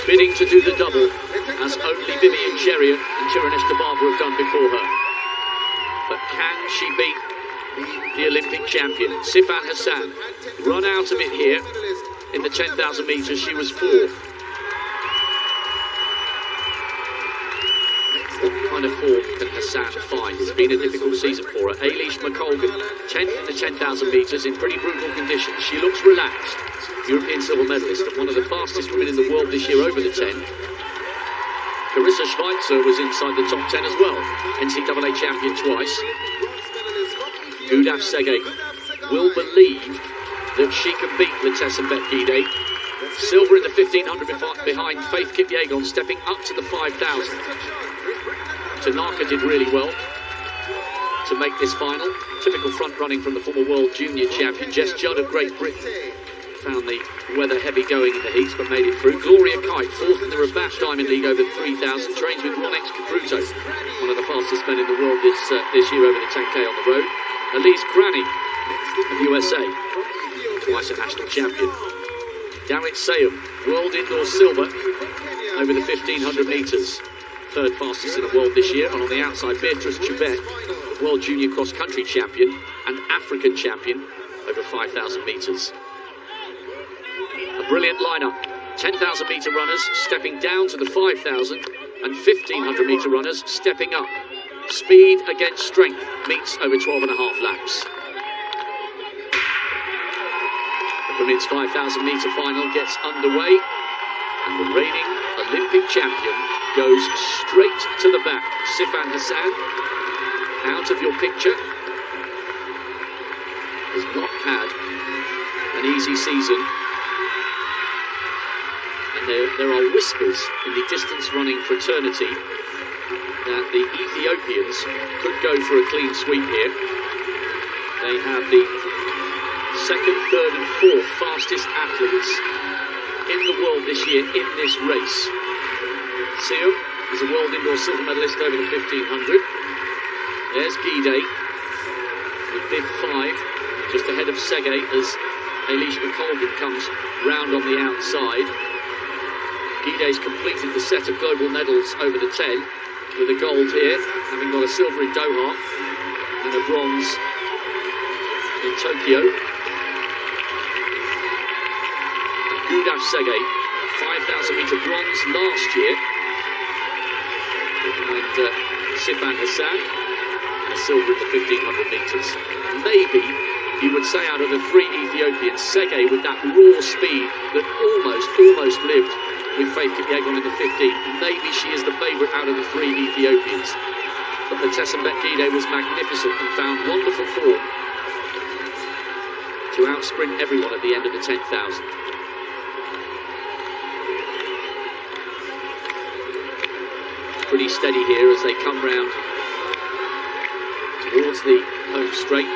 bidding to do the double, as only Vivian Cheriot and Tirunesh Dibaba have done before her. But can she beat the Olympic champion? Sifan Hassan run out of it here in the 10,000 metres. She was fourth. What kind of form can Hassan find? It's been a difficult season for her. Eilish McColgan, 10th in the 10,000 metres in pretty brutal conditions. She looks relaxed. European silver medalist and one of the fastest women in the world this year over the 10. Carissa Schweitzer was inside the top 10 as well. NCAA champion twice. Gudaf TSEGAY will believe that she can beat Letesenbet Gidey. Silver in the 1500 behind Faith Kipyegon, stepping up to the 5,000. Tanaka did really well to make this final. Typical front running from the former world junior champion. Jess Judd of Great Britain found the weather heavy going in the heats but made it through. Gloria Kite, fourth in the Rabat Diamond League over 3,000, trains with Ronex Capruto, one of the fastest men in the world this year over the 10K on the road. Elise Granny of USA, twice a national champion. Dawit Sayum, world indoor silver over the 1,500 metres, third fastest in the world this year. And on the outside, Beatrice Chebet, world junior cross country champion and African champion over 5,000 metres. A brilliant lineup. 10,000 metre runners stepping down to the 5,000 and 1,500 metre runners stepping up. Speed against strength meets over 12.5 laps. The women's 5,000 metre final gets underway and the reigning Olympic champion goes straight to the back. Sifan Hassan, out of your picture, has not had an easy season. There are whispers in the distance running fraternity that the Ethiopians could go for a clean sweep here. They have the second, third and fourth fastest athletes in the world this year in this race. Siu is a world indoor silver medalist over the 1,500. There's Gidey with bid 5, just ahead of TSEGAY as Eilish McColgan comes round on the outside. Gidey's completed the set of global medals over the 10 with a gold here, having got a silver in Doha and a bronze in Tokyo. Gudaf TSEGAY, 5,000 metre bronze last year, and Sifan Hassan, a silver in the 1,500 metres. Maybe you would say out of the three Ethiopians, TSEGAY with that raw speed that almost lived with Faith Kipyegon in the 15, maybe she is the favourite out of the three Ethiopians. But Letesenbet Gidey was magnificent and found wonderful form to outsprint everyone at the end of the 10,000. Pretty steady here as they come round towards the home straight.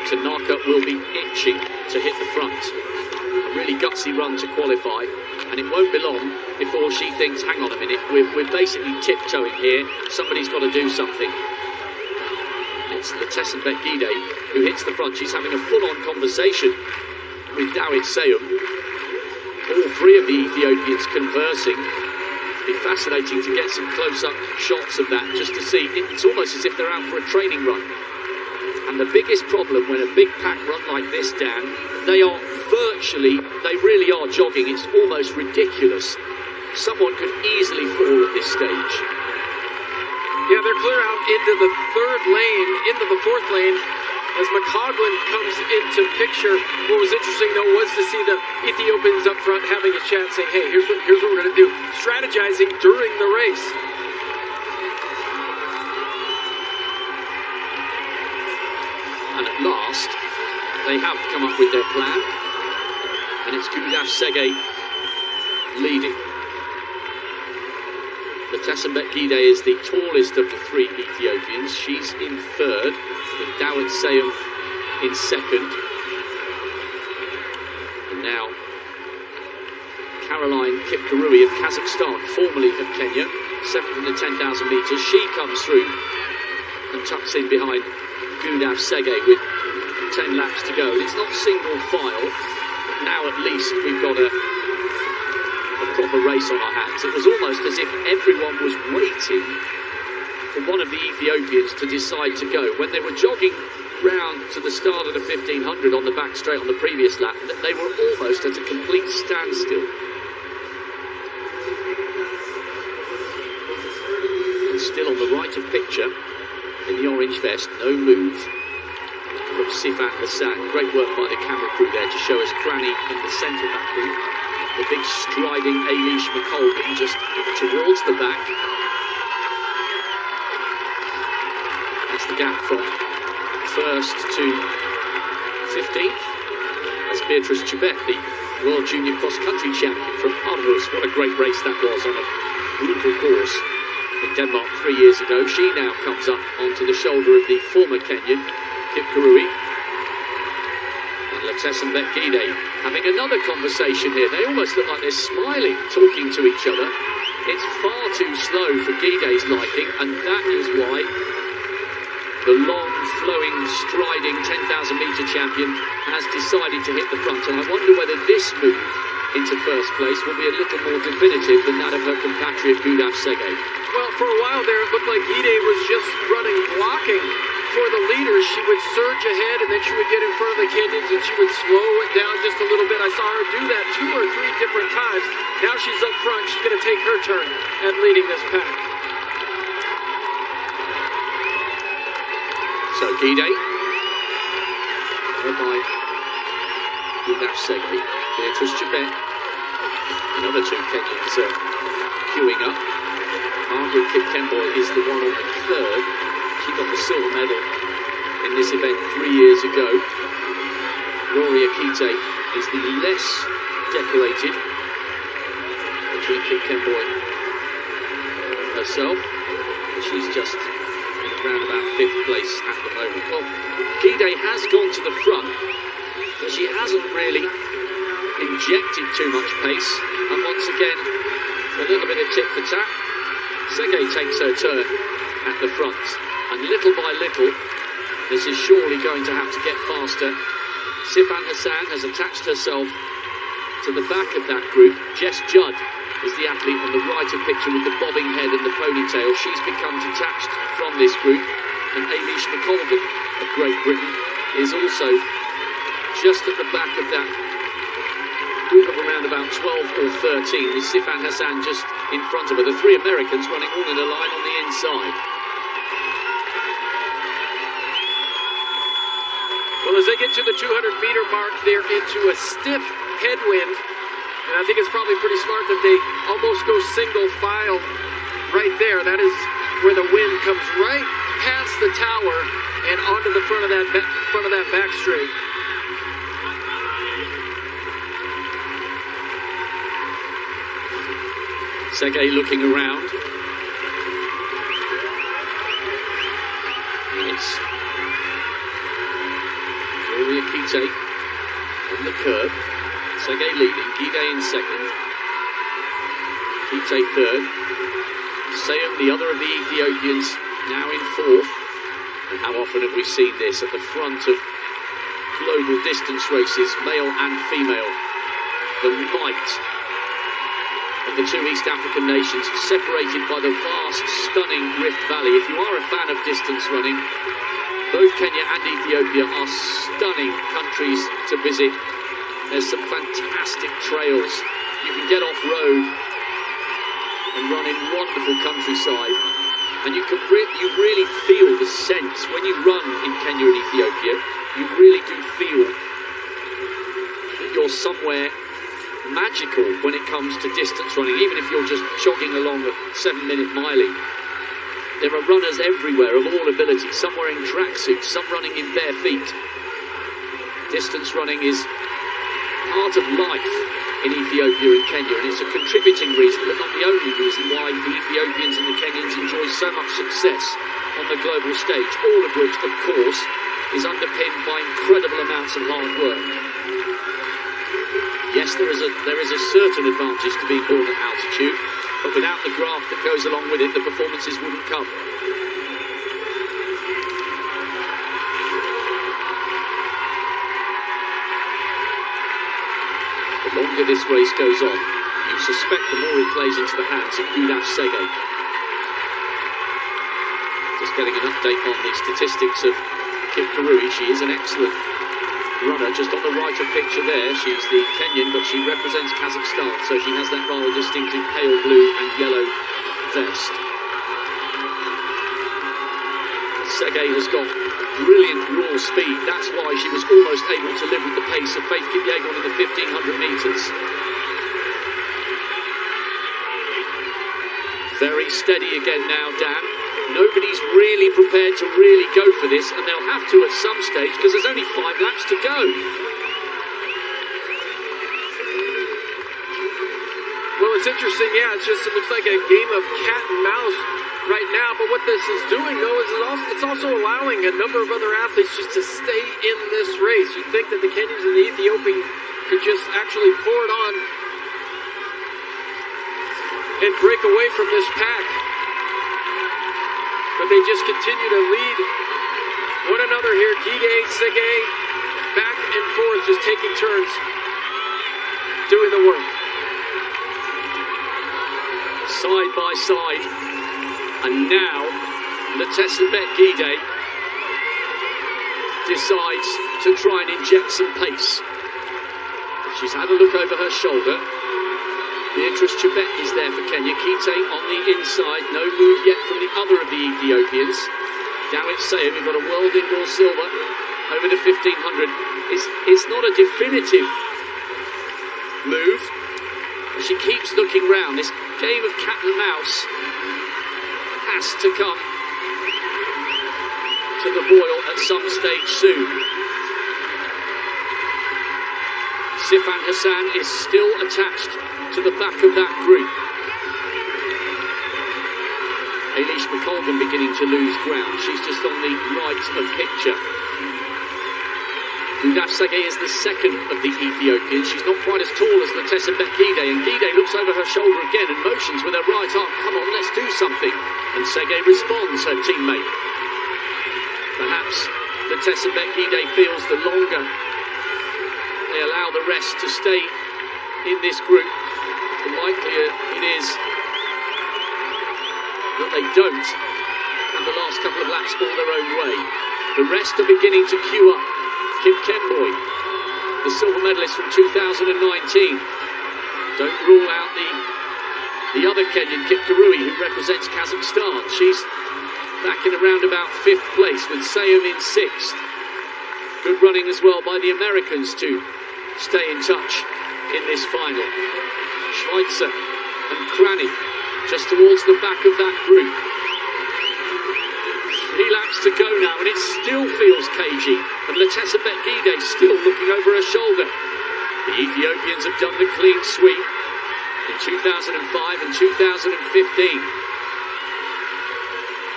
Tanaka will be itching to hit the front. A really gutsy run to qualify, and it won't be long before she thinks, hang on a minute, we're basically tiptoeing here, somebody's got to do something. It's Letesenbet Gidey who hits the front. She's having a full-on conversation with Dawit Sayum. All three of the Ethiopians conversing. It'd be fascinating to get some close-up shots of that, just to see. It's almost as if they're out for a training run. And the biggest problem when a big pack run like this, Dan, they really are jogging. It's almost ridiculous. Someone could easily fall at this stage. Yeah, they're clear out into the third lane, into the fourth lane, as McColgan comes into picture. What was interesting, though, was to see the Ethiopians up front having a chat, saying, hey, here's what we're going to do, strategizing during the race. And at last, they have come up with their plan, and it's Gudaf TSEGAY leading. Letesenbet Gidey is the tallest of the three Ethiopians. She's in third, with Dawit Sayum in second. And now, Caroline Kipkurui of Kazakhstan, formerly of Kenya, seventh in the 10,000 metres. She comes through and tucks in behind Gudaf TSEGAY with 10 laps to go. It's not single file, but now at least we've got a a proper race on our hands. It was almost as if everyone was waiting for one of the Ethiopians to decide to go. When they were jogging round to the start of the 1500 on the back straight on the previous lap, they were almost at a complete standstill. And still on the right of picture, in the orange vest, no move from Sifan Hassan. Great work by the camera crew there to show us Cranny in the centre of that group. The big striding Ailish McColgan just towards the back. That's the gap from first to 15th. That's Beatrice Chibet, the World Junior Cross Country Champion from Aarhus. What a great race that was on a brutal course in Denmark 3 years ago. She now comes up onto the shoulder of the former Kenyan, Kip Kurui. And Letes and Bet Gide having another conversation here. They almost look like they're smiling, talking to each other. It's far too slow for Gide's liking, and that is why the long, flowing, striding 10,000 metre champion has decided to hit the front. And I wonder whether this move into first place will be a little more definitive than that of her compatriot Gudaf TSEGAY. Well, for a while there, it looked like Gide was just running, blocking for the leaders. She would surge ahead, and then she would get in front of the Kenyans, and she would slow it down just a little bit. I saw her do that 2 or 3 different times. Now she's up front. She's going to take her turn at leading this pack. So Gide, led by Gudaf TSEGAY, Beatrice Chibet, the other 2 Kenyans queuing up. Margaret Kipkemboi is the one on the third. She got the silver medal in this event 3 years ago. Gloria Kite is the less decorated between Kipkemboi and herself. She's just around about 5th place at the moment. Well, Gide has gone to the front, but she hasn't really injected too much pace. And once again, a little bit of tit for tat. TSEGAY takes her turn at the front, and little by little, this is surely going to have to get faster. Sifan Hassan has attached herself to the back of that group. Jess Judd is the athlete on the right of picture with the bobbing head and the ponytail. She's become detached from this group, and Ailish McColgan of Great Britain is also just at the back of that group of around about 12 or 13, with Sifan Hassan just in front of her. The 3 Americans running all in a line on the inside. Well, as they get to the 200-meter mark, they're into a stiff headwind. And I think it's probably pretty smart that they almost go single file right there. That is where the wind comes right past the tower and onto the front of that back straight. TSEGAY looking around. It's Gloria Kite on the curb. TSEGAY leading, Gide in second. Kite third. Seung, the other of the Ethiopians, now in 4th. And how often have we seen this at the front of global distance races, male and female? The might of the 2 East African nations, separated by the vast, stunning Rift Valley. If you are a fan of distance running, both Kenya and Ethiopia are stunning countries to visit. There's some fantastic trails. You can get off-road and run in wonderful countryside. And you really feel the sense when you run in Kenya and Ethiopia. You really do feel that you're somewhere magical when it comes to distance running, even if you're just jogging along at 7-minute miling. There are runners everywhere of all abilities, some wearing tracksuits, some running in bare feet. Distance running is part of life in Ethiopia and Kenya, and it's a contributing reason, but not the only reason, why the Ethiopians and the Kenyans enjoy so much success on the global stage, all of which, of course, is underpinned by incredible amounts of hard work. Yes, there is a certain advantage to being born at altitude, but without the graft that goes along with it, the performances wouldn't come. The longer this race goes on, You suspect the more it plays into the hands of Gudaf TSEGAY. Just getting an update on the statistics of Kip Kirui. She is an excellent runner. Just on the right of picture there, she's the Kenyan, but she represents Kazakhstan, so she has that rather distinctive pale blue and yellow vest. TSEGAY has got brilliant raw speed. That's why she was almost able to live with the pace of Faith Kipyegon in the 1500 metres. Very steady again now, Dan. Nobody's really prepared to really go for this, and they'll have to at some stage because there's only 5 laps to go. Well, it's interesting, yeah, it looks like a game of cat and mouse right now, but what this is doing, though, is it's also allowing a number of other athletes just to stay in this race. You'd think that the Kenyans and the Ethiopians could just actually pour it on and break away from this pack. But they just continue to lead one another here. Gudaf TSEGAY back and forth, just taking turns doing the work. Side by side. And now, Gudaf decides to try and inject some pace. She's had a look over her shoulder. Beatrice Chebet is there for Kenya. Kite on the inside. No move yet from the other of the Ethiopians. Dawit Seyoum, we've got a world indoor silver over the 1500. It's not a definitive move. She keeps looking round. This game of cat and mouse has to come to the boil at some stage soon. Sifan Hassan is still attached to the back of that group. Eilish McColgan beginning to lose ground. She's just on the right of picture. Gudaf TSEGAY is the second of the Ethiopians. She's not quite as tall as Gudaf, and Gudaf looks over her shoulder again and motions with her right arm. Come on, let's do something. And TSEGAY responds, her teammate. Perhaps Gudaf feels the longer they allow the rest to stay in this group, the likelier it is that they don't have the last couple of laps all their own way. The rest are beginning to queue up. Kim Kemboy, the silver medalist from 2019. Don't rule out the other Kenyan, Kip Kirui, who represents Kazakhstan. She's back in around about 5th place with Seyoum in 6th. Good running as well by the Americans to stay in touch in this final. Schweitzer and Cranney just towards the back of that group. 3 laps to go now, and it still feels cagey. And Gudaf still looking over her shoulder. The Ethiopians have done the clean sweep in 2005 and 2015.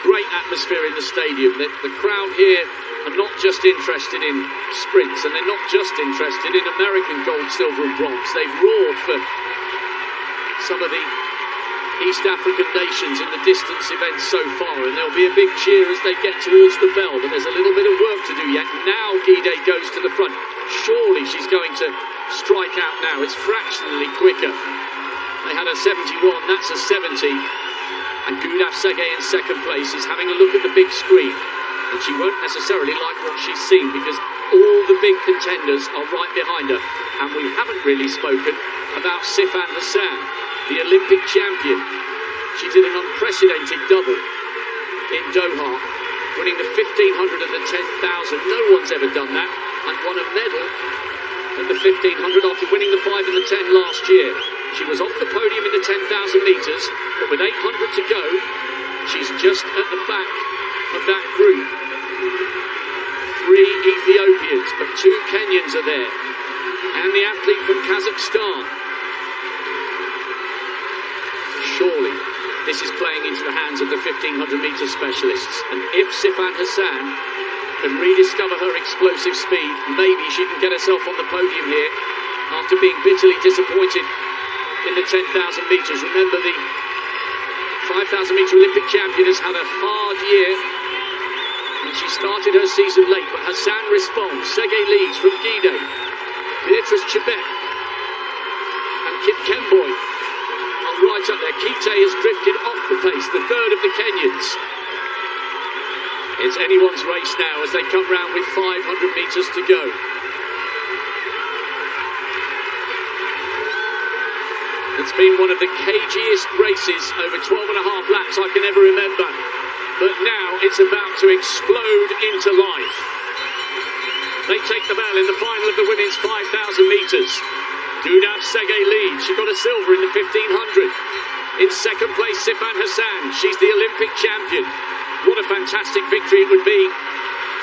Great atmosphere in the stadium. The crowd here are not just interested in sprints, and they're not just interested in American gold, silver and bronze. They've roared for some of the East African nations in the distance events so far, and there'll be a big cheer as they get towards the bell, but there's a little bit of work to do yet. Now Gudaf goes to the front. Surely she's going to strike out now. It's fractionally quicker. They had a 71, that's a 70. And Gudaf TSEGAY in 2nd place is having a look at the big screen. And she won't necessarily like what she's seen because all the big contenders are right behind her. And we haven't really spoken about Sifan Hassan, the Olympic champion. She did an unprecedented double in Doha, winning the 1500 and the 10,000. No one's ever done that, and won a medal at the 1500 after winning the 5 and the 10 last year. She was off the podium in the 10,000 metres, but with 800 to go, she's just at the back of that group. 3 Ethiopians, but 2 Kenyans are there, and the athlete from Kazakhstan. Surely this is playing into the hands of the 1500-metre specialists, and if Sifan Hassan can rediscover her explosive speed, maybe she can get herself on the podium here after being bitterly disappointed in the 10,000 metres. Remember, the 5,000-metre Olympic champion has had a hard year, and she started her season late, but Hassan responds. TSEGAY leads from Gudaf, Beatrice Chebet and Kip Kemboy right up there. Kite has drifted off the pace, the third of the Kenyans. It's anyone's race now as they come round with 500 metres to go. It's been one of the cagiest races over 12 and a half laps I can ever remember. But now it's about to explode into life. They take the bell in the final of the women's 5,000 metres. Gudaf TSEGAY leads. She got a silver in the 1500. In second place, Sifan Hassan. She's the Olympic champion. What a fantastic victory it would be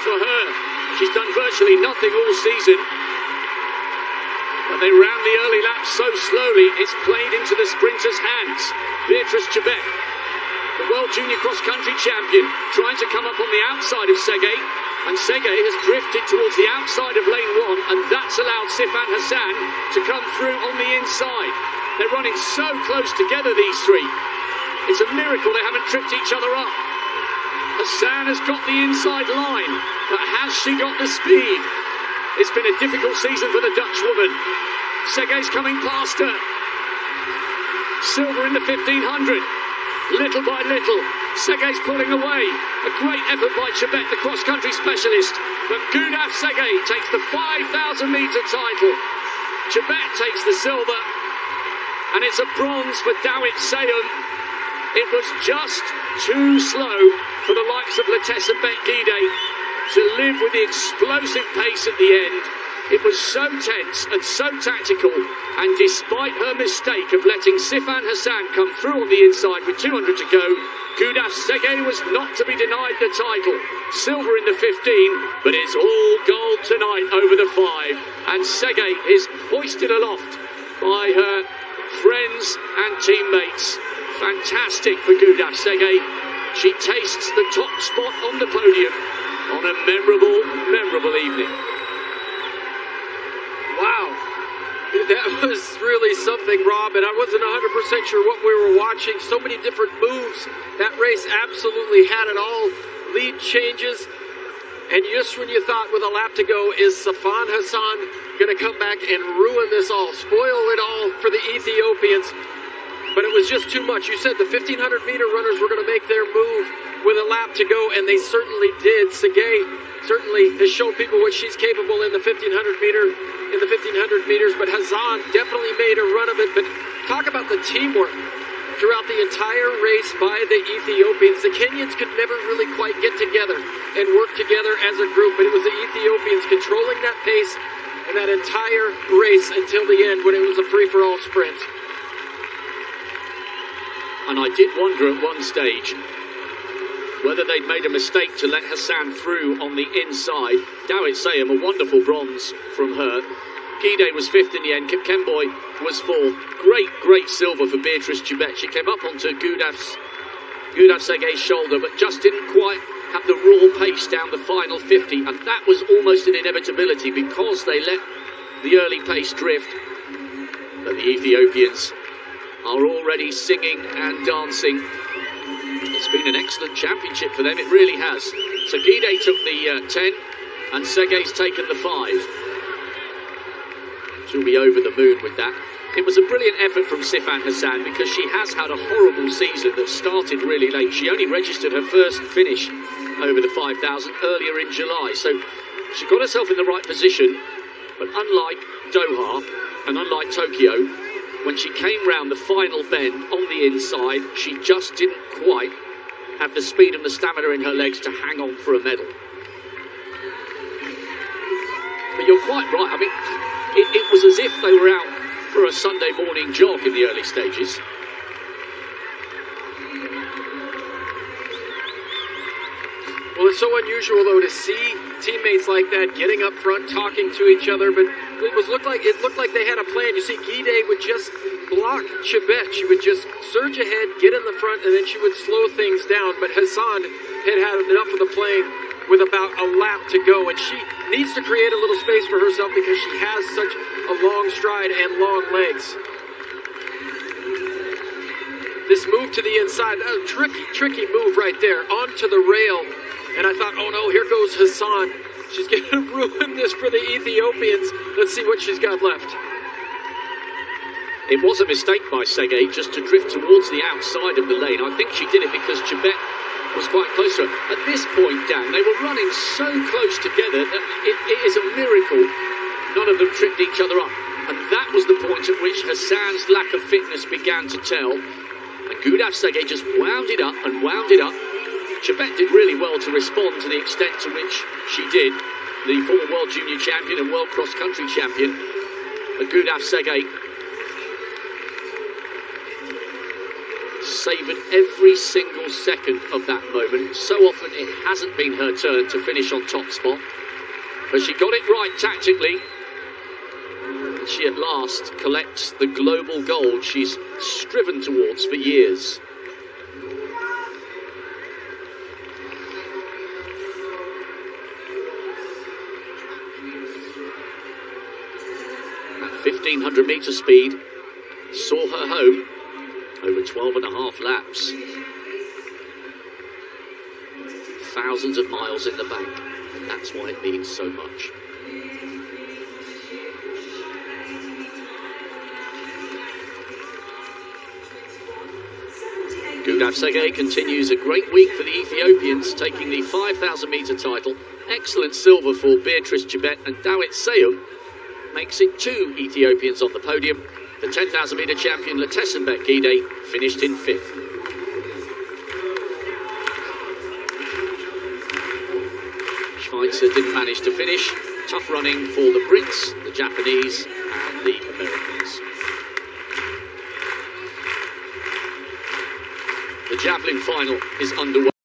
for her. She's done virtually nothing all season. But they ran the early laps so slowly, it's played into the sprinters' hands. Beatrice Chebet, the World Junior Cross Country champion, trying to come up on the outside of TSEGAY. And TSEGAY has drifted towards the outside of lane 1, and that's allowed Sifan Hassan to come through on the inside. They're running so close together, these three. It's a miracle they haven't tripped each other up. Hassan has got the inside line, but has she got the speed? It's been a difficult season for the Dutch woman. TSEGAY's coming past her. Silver in the 1500. Little by little, TSEGAY's pulling away. A great effort by Chebet, the cross-country specialist. But Gudaf TSEGAY takes the 5,000-metre title. Chebet takes the silver. And it's a bronze for Dawit Sayum. It was just too slow for the likes of Latessa Bet-Gide to live with the explosive pace at the end. It was so tense and so tactical, and despite her mistake of letting Sifan Hassan come through on the inside with 200 to go, Gudaf TSEGAY was not to be denied the title. Silver in the 15, but it's all gold tonight over the 5, and TSEGAY is hoisted aloft by her friends and teammates. Fantastic for Gudaf TSEGAY. She tastes the top spot on the podium on a memorable evening. Wow, that was really something, Rob, and I wasn't 100% sure what we were watching. So many different moves. That race absolutely had it all. Lead changes, and just when you thought with a lap to go, is Sifan Hassan going to come back and ruin this all, spoil it all for the Ethiopians? But it was just too much. You said the 1,500-meter runners were going to make their move with a lap to go, and they certainly did. TSEGAY certainly has shown people what she's capable in the 1,500 meters, but Hassan definitely made a run of it. But talk about the teamwork throughout the entire race by the Ethiopians. The Kenyans could never really quite get together and work together as a group, but it was the Ethiopians controlling that pace and that entire race until the end when it was a free-for-all sprint. And I did wonder at one stage whether they'd made a mistake to let Hassan through on the inside. Dawit Sayum, a wonderful bronze from her. Gide was 5th in the end. Kip Kemboy was 4th. Great silver for Beatrice Chebet. She came up onto Gudaf TSEGAY's shoulder, but just didn't quite have the raw pace down the final 50. And that was almost an inevitability because they let the early pace drift. But the Ethiopians are already singing and dancing. It's been an excellent championship for them, it really has. So Gide took the 10, and TSEGAY's taken the 5. She'll be over the moon with that. It was a brilliant effort from Sifan Hassan because she has had a horrible season that started really late. She only registered her first finish over the 5,000 earlier in July, so she got herself in the right position. But unlike Doha and unlike Tokyo, when she came round the final bend on the inside, she just didn't quite have the speed and the stamina in her legs to hang on for a medal. But you're quite right. I mean, it was as if they were out for a Sunday morning jog in the early stages. Well, it's so unusual, though, to see teammates like that getting up front, talking to each other, but it looked like they had a plan. You see, Gide would just block Chebet. She would just surge ahead, get in the front, and then she would slow things down. But Hassan had enough of the playing with about a lap to go, and she needs to create a little space for herself because she has such a long stride and long legs. This move to the inside, a tricky move right there, onto the rail. And I thought, oh no, here goes Hassan. She's going to ruin this for the Ethiopians. Let's see what she's got left. It was a mistake by Tsegay just to drift towards the outside of the lane. I think she did it because Chebet was quite close to her. At this point, Dan, they were running so close together that it is a miracle none of them tripped each other up. And that was the point at which Hassan's lack of fitness began to tell. And Gudaf TSEGAY just wound it up and wound it up. Chebet did really well to respond to the extent to which she did. The former world junior champion and world cross-country champion. But Gudaf TSEGAY savoured every single second of that moment. So often it hasn't been her turn to finish on top spot. But she got it right tactically. And she at last collects the global gold she's striven towards for years. At 1500 metre speed, saw her home over 12.5 laps. Thousands of miles in the bank, and that's why it means so much. Gudaf TSEGAY continues a great week for the Ethiopians, taking the 5,000 metre title. Excellent silver for Beatrice Chebet, and Dawit Seyum makes it 2 Ethiopians on the podium. The 10,000 metre champion Letesenbet Gide finished in 5th. Schweitzer didn't manage to finish. Tough running for the Brits, the Japanese and the Americans. The javelin final is underway.